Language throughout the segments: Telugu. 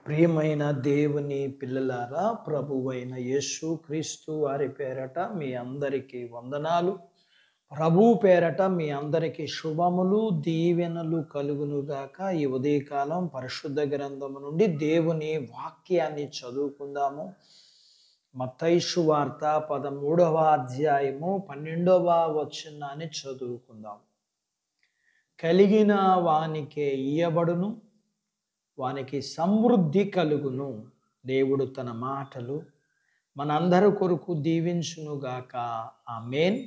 ప్రియమైన దేవుని పిల్లలారా, ప్రభువైన యేసు క్రీస్తు వారి పేరట మీ అందరికీ వందనాలు. ప్రభు పేరట మీ అందరికీ శుభములు, దీవెనలు కలుగునుగాక. ఈ ఉదయకాలం పరిశుద్ధ గ్రంథము నుండి దేవుని వాక్యాన్ని చదువుకుందాము. మత్తయి సువార్త 13వ అధ్యాయము 12వ వచనాన్ని చదువుకుందాం. కలిగిన వానికే ఇయ్యబడును, వానికి సమృద్ధి కలుగును. దేవుడు తన మాటలు మనందరి కొరకు దీవించునుగాక. ఆమేన్.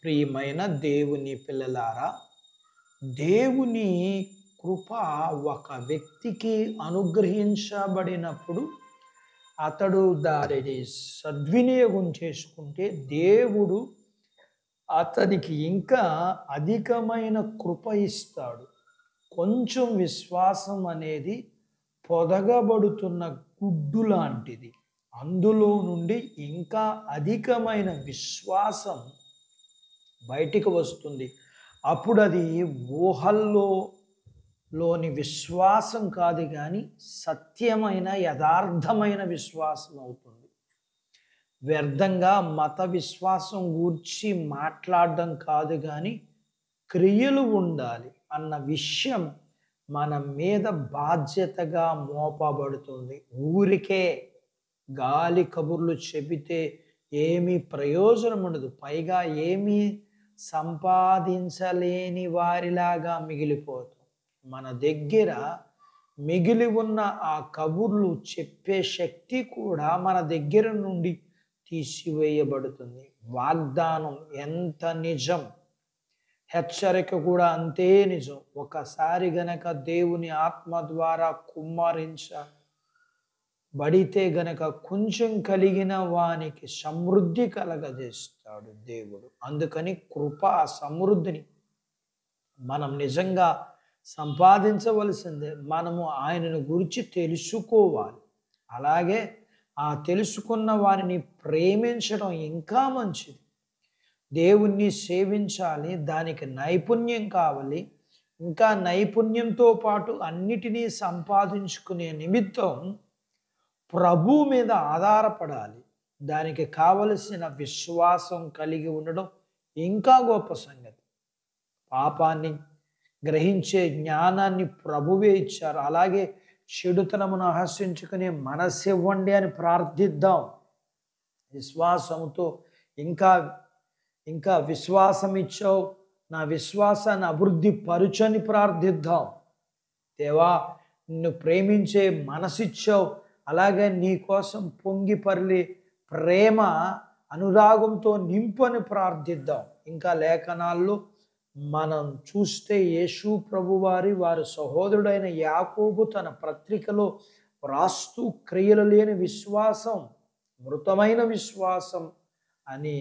ప్రియమైన దేవుని పిల్లలారా, దేవుని కృప ఒక వ్యక్తికి అనుగ్రహించబడినప్పుడు అతడు దానిని సద్వినియోగం చేసుకుంటే దేవుడు అతనికి ఇంకా అధికమైన కృప ఇస్తాడు. కొంచెం విశ్వాసం అనేది పొదగబడుతున్న గుడ్డు లాంటిది. అందులో నుండి ఇంకా అధికమైన విశ్వాసం బయటికి వస్తుంది. అప్పుడు అది ఊహల్లోని విశ్వాసం కాదు, కానీ సత్యమైన యథార్థమైన విశ్వాసం అవుతుంది. వ్యర్థంగా మత విశ్వాసం గూర్చి మాట్లాడడం కాదు, కానీ క్రియలు ఉండాలి అన్న విషయం మన మీద బాధ్యతగా మోపబడుతుంది. ఊరికే గాలి కబుర్లు చెబితే ఏమీ ప్రయోజనం ఉండదు. పైగా ఏమీ సంపాదించలేని వారిలాగా మిగిలిపోతాం. మన దగ్గర మిగిలి ఉన్న ఆ కబుర్లు చెప్పే శక్తి కూడా మన దగ్గర నుండి తీసివేయబడుతుంది. వాగ్దానం ఎంత నిజం, హెచ్చరిక కూడా అంతే నిజం. ఒకసారి గనక దేవుని ఆత్మ ద్వారా కుమ్మరించబడితే గనక కొంచెం కలిగిన వానికి సమృద్ధి కలగజేస్తాడు దేవుడు. అందుకని కృప సమృద్ధిని మనం నిజంగా సంపాదించవలసిందే. మనము ఆయనను గురించి తెలుసుకోవాలి. అలాగే ఆ తెలుసుకున్న వారిని ప్రేమించడం ఇంకా మంచిది. దేవుణ్ణి సేవించాలి, దానికి నైపుణ్యం కావాలి. ఇంకా నైపుణ్యంతో పాటు అన్నిటినీ సంపాదించుకునే నిమిత్తం ప్రభు మీద ఆధారపడాలి. దానికి కావలసిన విశ్వాసం కలిగి ఉండడం ఇంకా గొప్ప సంగతి. పాపాన్ని గ్రహించే జ్ఞానాన్ని ప్రభువే ఇచ్చారు. అలాగే చెడుతనమును ఆహసించుకునే మనస్సు ఇవ్వండి అని ప్రార్థిద్దాం. విశ్వాసంతో ఇంకా విశ్వాసం ఇచ్చావు, నా విశ్వాసాన్ని అభివృద్ధి పరుచని ప్రార్థిద్దాం. దేవా, నిన్ను ప్రేమించే మనసిచ్చావు, అలాగే నీ కోసం పొంగి పరిలే ప్రేమ అనురాగంతో నింపని ప్రార్థిద్దాం. ఇంకా లేఖనాల్లో మనం చూస్తే యేసు ప్రభువారి వారి సహోదరుడైన యాకోబు తన పత్రికలో రాస్తూ క్రియలు లేని విశ్వాసం మృతమైన విశ్వాసం అని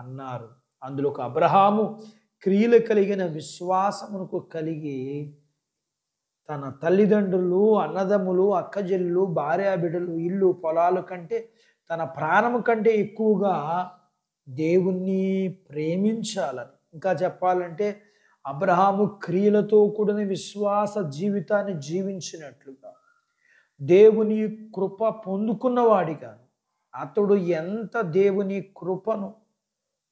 అన్నారు. అందులో అబ్రహాము క్రియలు కలిగిన విశ్వాసమునకు కలిగి తన తల్లిదండ్రులు, అన్నదమ్ములు, అక్కజెల్లు, భార్యాబిడ్డలు, ఇల్లు, పొలాలు కంటే తన ప్రాణము కంటే ఎక్కువగా దేవుణ్ణి ప్రేమించాలని. ఇంకా చెప్పాలంటే అబ్రహాము క్రియలతో కూడిన విశ్వాస జీవితాన్ని జీవించినట్లుగా దేవుని కృప పొందుకున్నవాడిగా అతడు ఎంత దేవుని కృపను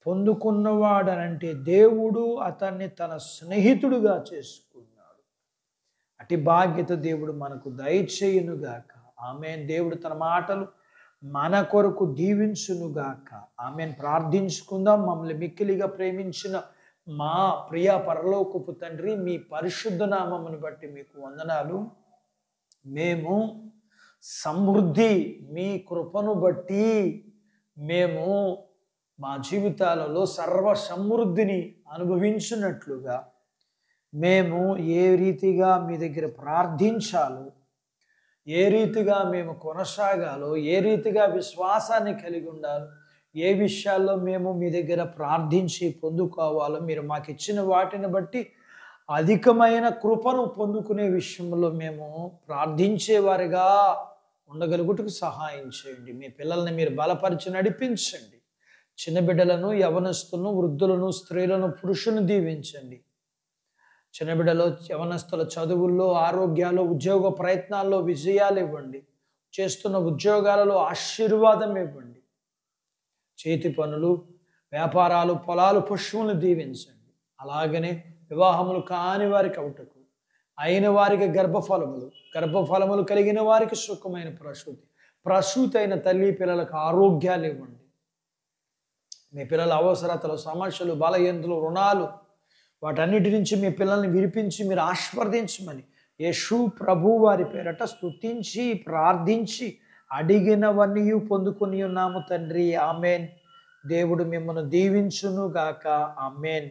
పొందుకున్నవాడనంటే దేవుడు అతన్ని తన స్నేహితుడుగా చేసుకున్నాడు. అటు బాధ్యత దేవుడు మనకు దయచేయునుగాక. ఆమేన్. దేవుడు తన మాటలు మన కొరకు దీవించునుగాక. ఆమేన్. ప్రార్థించుకుందాం. మమ్మల్ని మిక్కిలిగా ప్రేమించిన మా ప్రియ పరలోకపు తండ్రి, మీ పరిశుద్ధ నామమును బట్టి మీకు వందనాలు. మేము సమృద్ధి మీ కృపను బట్టి మేము మా జీవితాలలో సర్వ సమృద్ధిని అనుభవించినట్లుగా మేము ఏ రీతిగా మీ దగ్గర ప్రార్థించాలో, ఏ రీతిగా మేము కొనసాగాలో, ఏ రీతిగా విశ్వాసాన్ని కలిగి ఉండాలో, ఏ విషయాల్లో మేము మీ దగ్గర ప్రార్థించి పొందుకోవాలో, మీరు మాకు ఇచ్చిన వాటిని బట్టి అధికమైన కృపను పొందుకునే విషయంలో మేము ప్రార్థించేవారిగా ఉండగలుగుటకు సహాయం చేయండి. మీ పిల్లల్ని మీరు బలపరిచి నడిపించండి. చిన్న బిడ్డలను, యవనస్తులను, వృద్ధులను, స్త్రీలను, పురుషులను దీవించండి. చిన్నబిడ్డలో యవనస్తుల చదువుల్లో, ఆరోగ్యాలు, ఉద్యోగ ప్రయత్నాల్లో విజయాలు ఇవ్వండి. చేస్తున్న ఉద్యోగాలలో ఆశీర్వాదం ఇవ్వండి. చేతి పనులు, వ్యాపారాలు, పొలాలు, పుష్పములు దీవించండి. అలాగనే వివాహములు కాని వారికి అవుటకు, అయిన వారికి గర్భఫలములు కలిగిన వారికి సుఖమైన ప్రసూతి అయిన తల్లి పిల్లలకు ఆరోగ్యాలు ఇవ్వండి. మీ పిల్లల అవసరతలు, సమస్యలు, బలహీనతలు, రుణాలు వాటన్నిటి నుంచి మీ పిల్లల్ని విడిపించి మీరు ఆశీర్వదించమని యేసు ప్రభు వారి పేరట స్తుతించి ప్రార్థించి అడిగినవన్నీ పొందుకొని ఉన్నాము తండ్రి. ఆమెన్. దేవుడు మిమ్మల్ని దీవించును గాక. ఆమెన్.